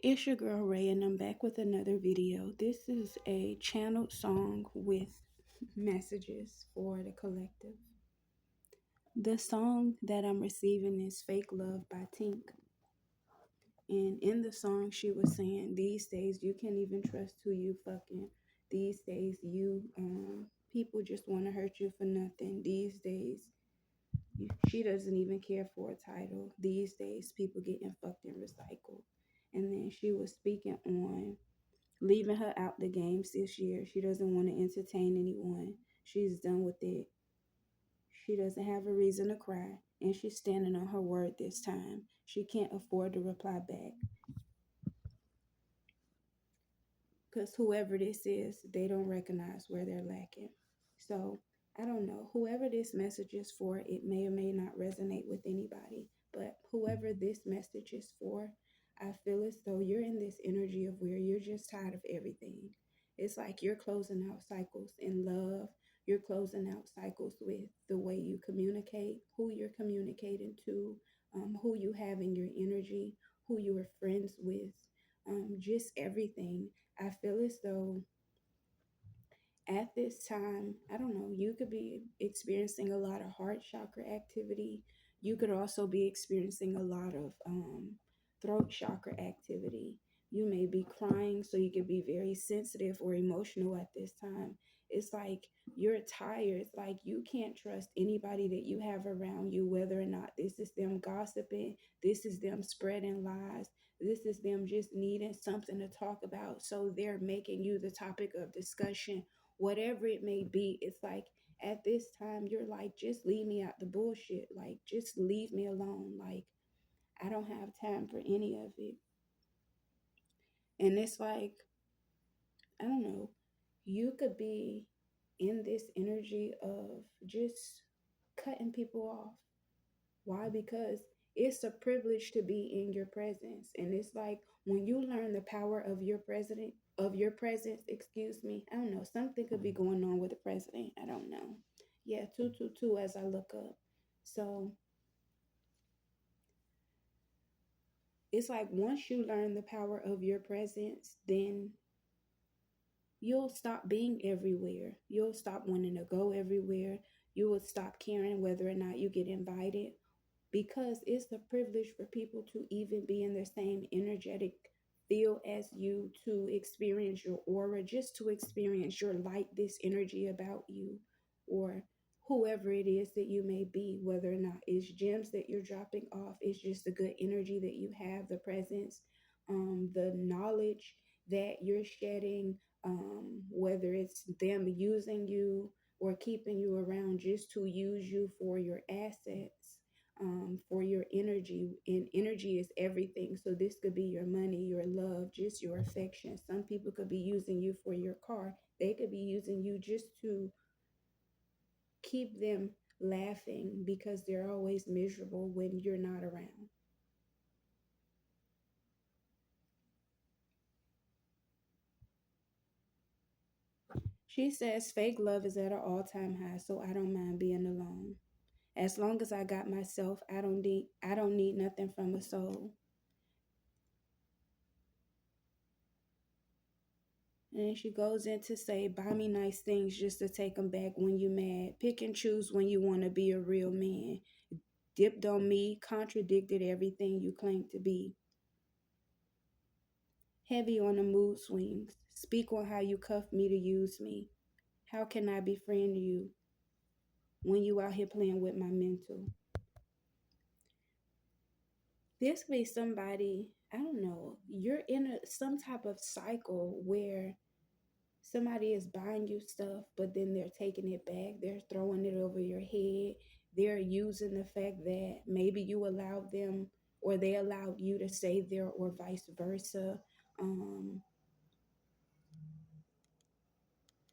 It's your girl Ray, and I'm back with another video. This is a channeled song with messages for the collective. The song that I'm receiving is Fake Love by Tink. And in the song, she was saying, these days you can't even trust who you fucking. These days people just want to hurt you for nothing. These days, she doesn't even care for a title. These days, people getting fucked and recycled. And then she was speaking on leaving her out the games this year. She doesn't want to entertain anyone. She's done with it. She doesn't have a reason to cry, and she's standing on her word this time. She can't afford to reply back because whoever this is, they don't recognize where they're lacking. So I don't know. Whoever this message is for, it may or may not resonate with anybody, but whoever this message is for, I feel as though you're in this energy of where you're just tired of everything. It's like you're closing out cycles in love. You're closing out cycles with the way you communicate, who you're communicating to, who you have in your energy, who you are friends with, just everything. I feel as though at this time, I don't know, you could be experiencing a lot of heart chakra activity. You could also be experiencing a lot of throat chakra activity. You may be crying, so you could be very sensitive or emotional at this time. It's like you're tired. It's like you can't trust anybody that you have around you, whether or not this is them gossiping, this is them spreading lies, this is them just needing something to talk about. So they're making you the topic of discussion, whatever it may be. It's like at this time you're like, just leave me out the bullshit, like just leave me alone, like I don't have time for any of it. And it's like, I don't know, you could be in this energy of just cutting people off. Why? Because it's a privilege to be in your presence. And it's like when you learn the power of your presence, excuse me. I don't know. Something could be going on with the president. I don't know. Yeah, 222 as I look up. So it's like once you learn the power of your presence, then you'll stop being everywhere. You'll stop wanting to go everywhere. You will stop caring whether or not you get invited, because it's a privilege for people to even be in the same energetic field as you, to experience your aura, just to experience your light, this energy about you, or whoever it is that you may be, whether or not it's gems that you're dropping off, it's just the good energy that you have, the presence, the knowledge that you're shedding, whether it's them using you or keeping you around just to use you for your assets, for your energy. And energy is everything. So this could be your money, your love, just your affection. Some people could be using you for your car. They could be using you just to keep them laughing because they're always miserable when you're not around. She says fake love is at an all-time high, so I don't mind being alone. As long as I got myself, I don't need nothing from a soul. And she goes in to say, buy me nice things just to take them back when you mad. Pick and choose when you want to be a real man. Dipped on me, contradicted everything you claim to be. Heavy on the mood swings. Speak on how you cuff me to use me. How can I befriend you when you out here playing with my mental? This could be somebody, I don't know, you're in some type of cycle where somebody is buying you stuff, but then they're taking it back. They're throwing it over your head. They're using the fact that maybe you allowed them or they allowed you to stay there, or vice versa. Um,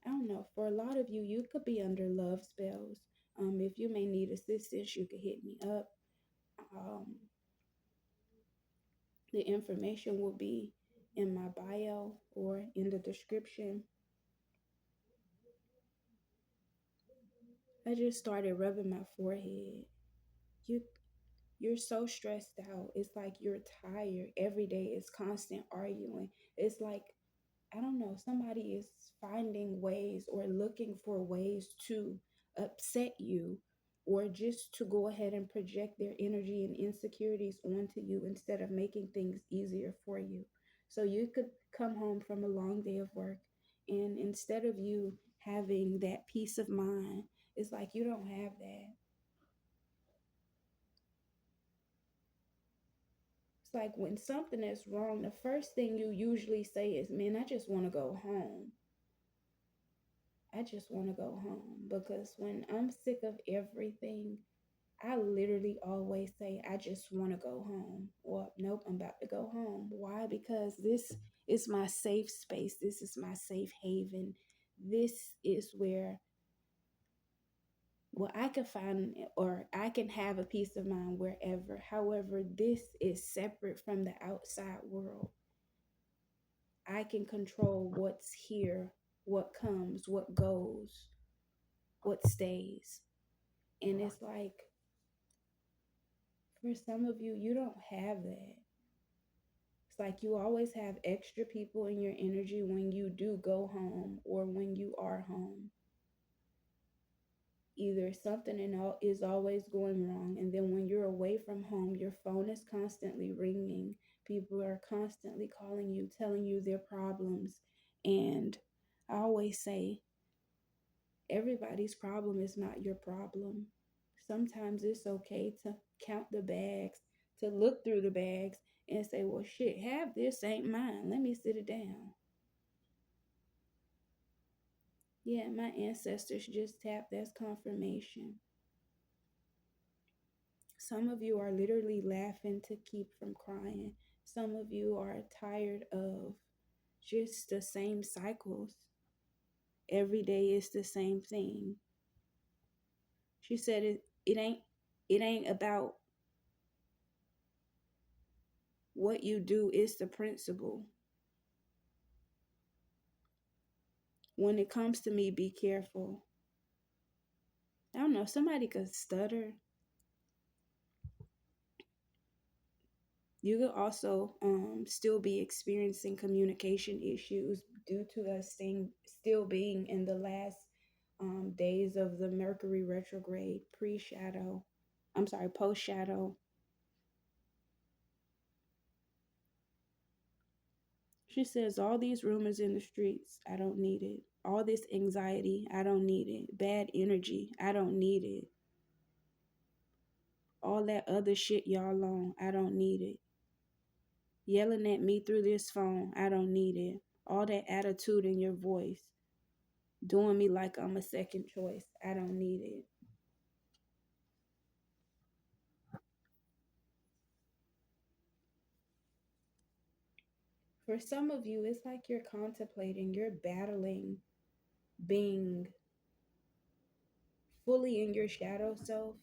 I don't know. For a lot of you, you could be under love spells. If you may need assistance, you could hit me up. Um, the information will be in my bio or in the description. I just started rubbing my forehead. You You're so stressed out. It's like you're tired. Every day is constant arguing. It's like, I don't know, somebody is finding ways or looking for ways to upset you or just to go ahead and project their energy and insecurities onto you instead of making things easier for you. So you could come home from a long day of work, and instead of you having that peace of mind, it's like you don't have that. It's like when something is wrong, the first thing you usually say is, "Man, I just want to go home. I just want to go home." Because when I'm sick of everything, I literally always say, "I just want to go home." Or, "Nope, I'm about to go home." Why? Because this is my safe space. This is my safe haven. This is where, well, I can find or I can have a peace of mind wherever. However, this is separate from the outside world. I can control what's here, what comes, what goes, what stays. And it's like, for some of you, you don't have that. It's like you always have extra people in your energy when you do go home or when you are home. Either something is always going wrong, and then when you're away from home, your phone is constantly ringing. People are constantly calling you, telling you their problems. And I always say, everybody's problem is not your problem. Sometimes it's okay to count the bags, to look through the bags and say, "Well, shit, half this ain't mine. Let me sit it down." Yeah, my ancestors just tapped. That's confirmation. Some of you are literally laughing to keep from crying. Some of you are tired of just the same cycles. Every day is the same thing. She said it ain't about what you do, it's the principle. When it comes to me, be careful. I don't know, somebody could stutter. You could also still be experiencing communication issues due to us still being in the last days of the Mercury retrograde, pre-shadow. I'm sorry, post-shadow. She says, "All these rumors in the streets, I don't need it. All this anxiety, I don't need it. Bad energy, I don't need it. All that other shit y'all on, I don't need it. Yelling at me through this phone, I don't need it. All that attitude in your voice, doing me like I'm a second choice, I don't need it." For some of you, it's like you're contemplating, you're battling being fully in your shadow self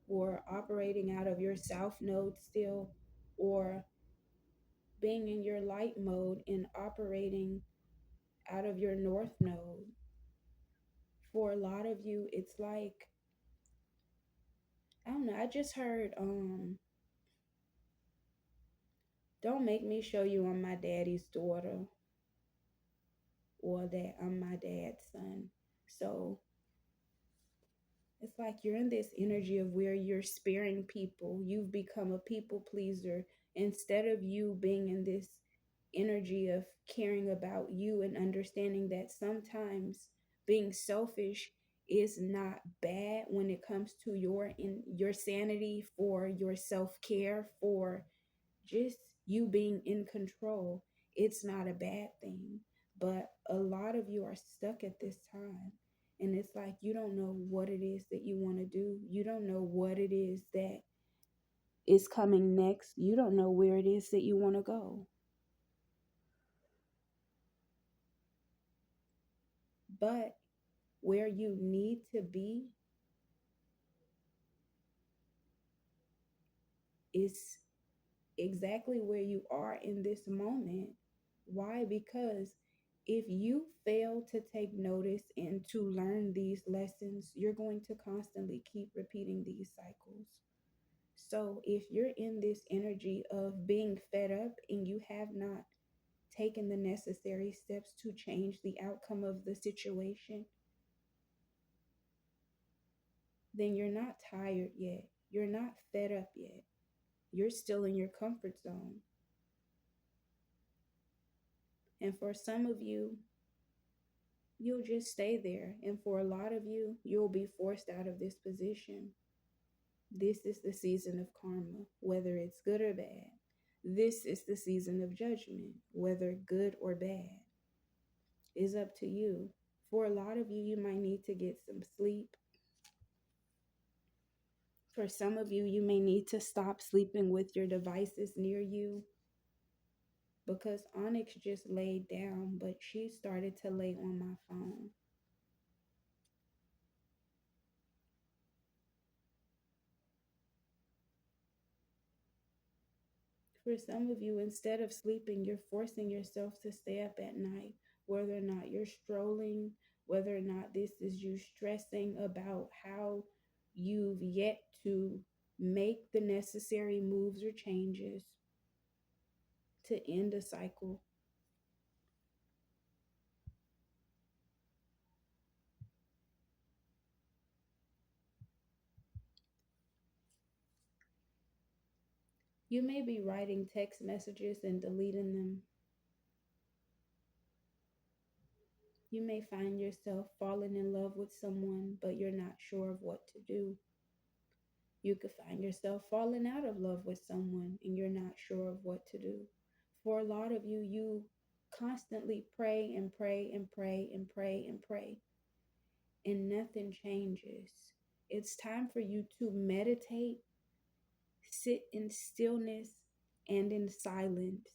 or operating out of your south node still, or being in your light mode and operating out of your north node. For a lot of you, it's like, I don't know, I just heard don't make me show you I'm my daddy's daughter or that I'm my dad's son. So it's like you're in this energy of where you're sparing people. You've become a people pleaser instead of you being in this energy of caring about you and understanding that sometimes being selfish is not bad when it comes to your sanity, for your self-care, for just you being in control. It's not a bad thing. But a lot of you are stuck at this time. And it's like you don't know what it is that you want to do. You don't know what it is that is coming next. You don't know where it is that you want to go. But where you need to be is exactly where you are in this moment. Why? Because if you fail to take notice and to learn these lessons, you're going to constantly keep repeating these cycles. So if you're in this energy of being fed up and you have not taken the necessary steps to change the outcome of the situation, then you're not tired yet. You're not fed up yet. You're still in your comfort zone. And for some of you, you'll just stay there. And for a lot of you, you'll be forced out of this position. This is the season of karma, whether it's good or bad. This is the season of judgment, whether good or bad. Is up to you. For a lot of you, you might need to get some sleep. For some of you, you may need to stop sleeping with your devices near you, because Onyx just laid down, but she started to lay on my phone. For some of you, instead of sleeping, you're forcing yourself to stay up at night, whether or not you're strolling, whether or not this is you stressing about how you've yet to make the necessary moves or changes to end a cycle. You may be writing text messages and deleting them. You may find yourself falling in love with someone, but you're not sure of what to do. You could find yourself falling out of love with someone and you're not sure of what to do. For a lot of you, you constantly pray and pray and pray and pray and pray, and nothing changes. It's time for you to meditate, sit in stillness and in silence,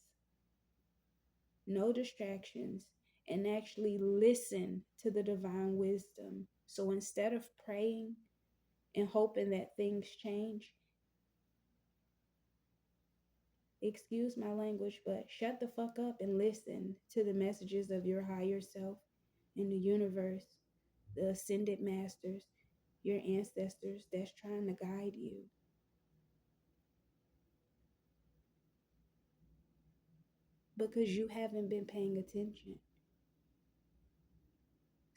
no distractions, and actually listen to the divine wisdom. So instead of praying and hoping that things change, excuse my language, but shut the fuck up and listen to the messages of your higher self in the universe, the ascended masters, your ancestors that's trying to guide you. Because you haven't been paying attention.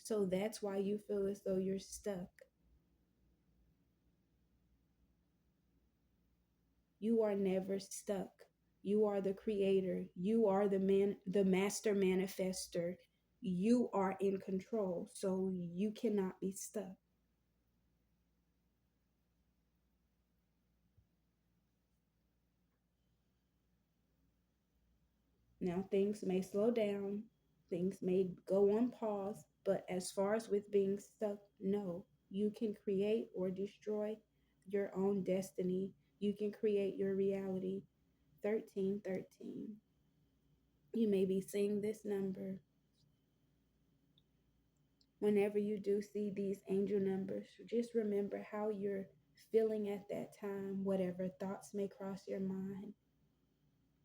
So that's why you feel as though you're stuck. You are never stuck. You are the creator. You are the master manifester. You are in control. So you cannot be stuck. Now, things may slow down, things may go on pause, but as far as with being stuck, no. You can create or destroy your own destiny. You can create your reality. 1313. You may be seeing this number. Whenever you do see these angel numbers, just remember how you're feeling at that time, whatever thoughts may cross your mind,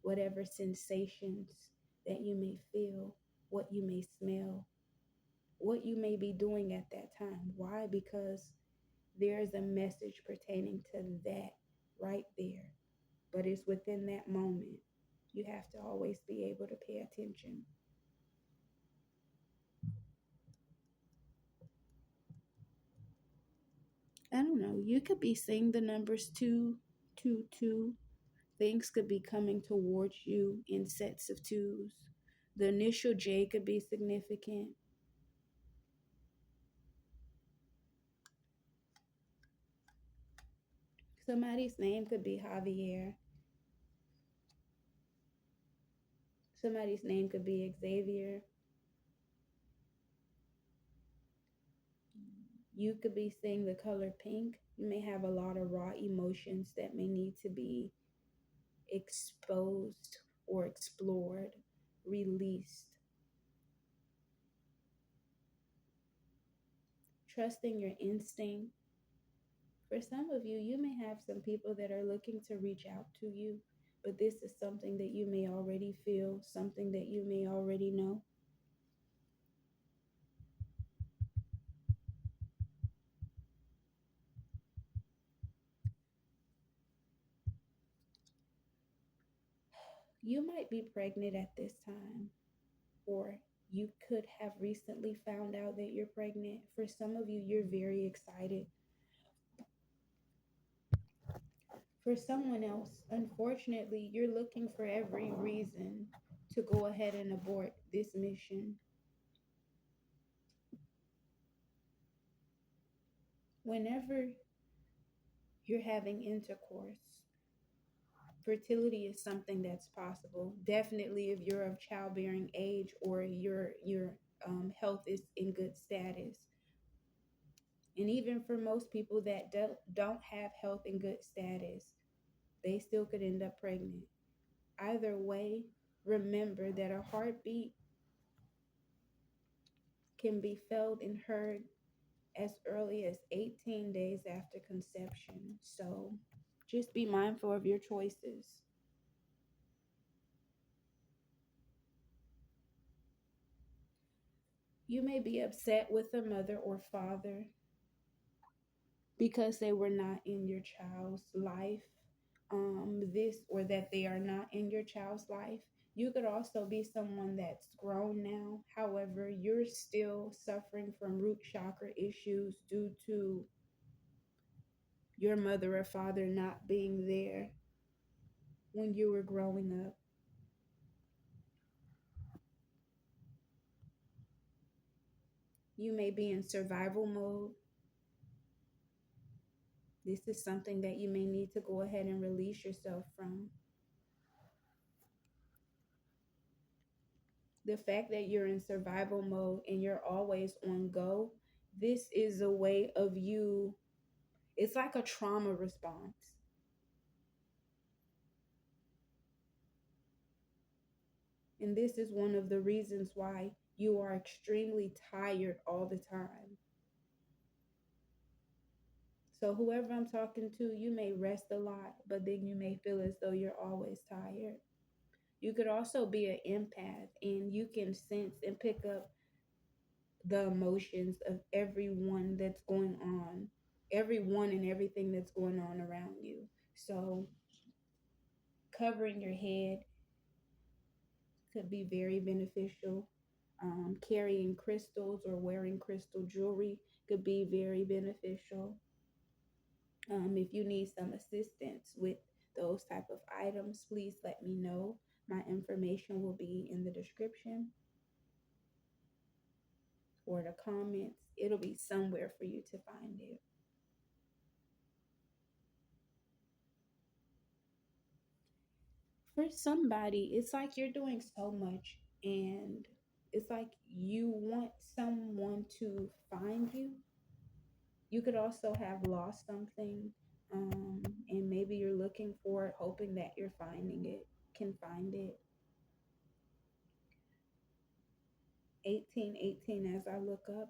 whatever sensations that you may feel, what you may smell, what you may be doing at that time. Why? Because there's a message pertaining to that right there. But it's within that moment. You have to always be able to pay attention. I don't know. You could be seeing the numbers 222. Things could be coming towards you in sets of twos. The initial J could be significant. Somebody's name could be Javier. Somebody's name could be Xavier. You could be seeing the color pink. You may have a lot of raw emotions that may need to be exposed or explored, released. Trusting your instinct. For some of you, you may have some people that are looking to reach out to you, but this is something that you may already feel, something that you may already know. You might be pregnant at this time, or you could have recently found out that you're pregnant. For some of you, you're very excited. For someone else, unfortunately, you're looking for every reason to go ahead and abort this mission. Whenever you're having intercourse, fertility is something that's possible. Definitely, if you're of childbearing age or your health is in good status. And even for most people that don't have health in good status, they still could end up pregnant. Either way, remember that a heartbeat can be felt and heard as early as 18 days after conception. So just be mindful of your choices. You may be upset with a mother or father because they were not in your child's life, this or that they are not in your child's life. You could also be someone that's grown now. However, you're still suffering from root chakra issues due to your mother or father not being there when you were growing up. You may be in survival mode. This is something that you may need to go ahead and release yourself from. The fact that you're in survival mode and you're always on go, this is a way of you, it's like a trauma response. And this is one of the reasons why you are extremely tired all the time. So, whoever I'm talking to, you may rest a lot, but then you may feel as though you're always tired. You could also be an empath and you can sense and pick up the emotions of everyone that's going on, everyone and everything that's going on around you. So, covering your head could be very beneficial. Carrying crystals or wearing crystal jewelry could be very beneficial. If you need some assistance with those type of items, please let me know. My information will be in the description or the comments. It'll be somewhere for you to find it. For somebody, it's like you're doing so much and it's like you want someone to find you. You could also have lost something, and maybe you're looking for it, hoping that you're finding it, can find it. 1818, as I look up,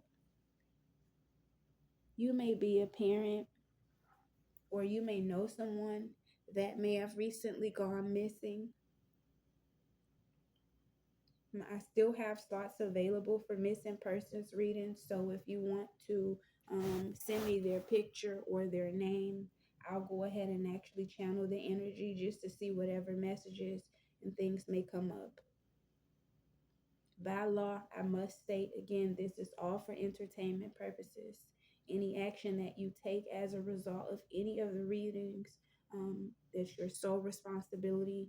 you may be a parent or you may know someone that may have recently gone missing. I still have slots available for missing persons readings. So if you want to send me their picture or their name, I'll go ahead and actually channel the energy just to see whatever messages and things may come up. By law, I must state again, this is all for entertainment purposes. Any action that you take as a result of any of the readings, that's your sole responsibility.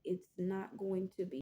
It's not going to be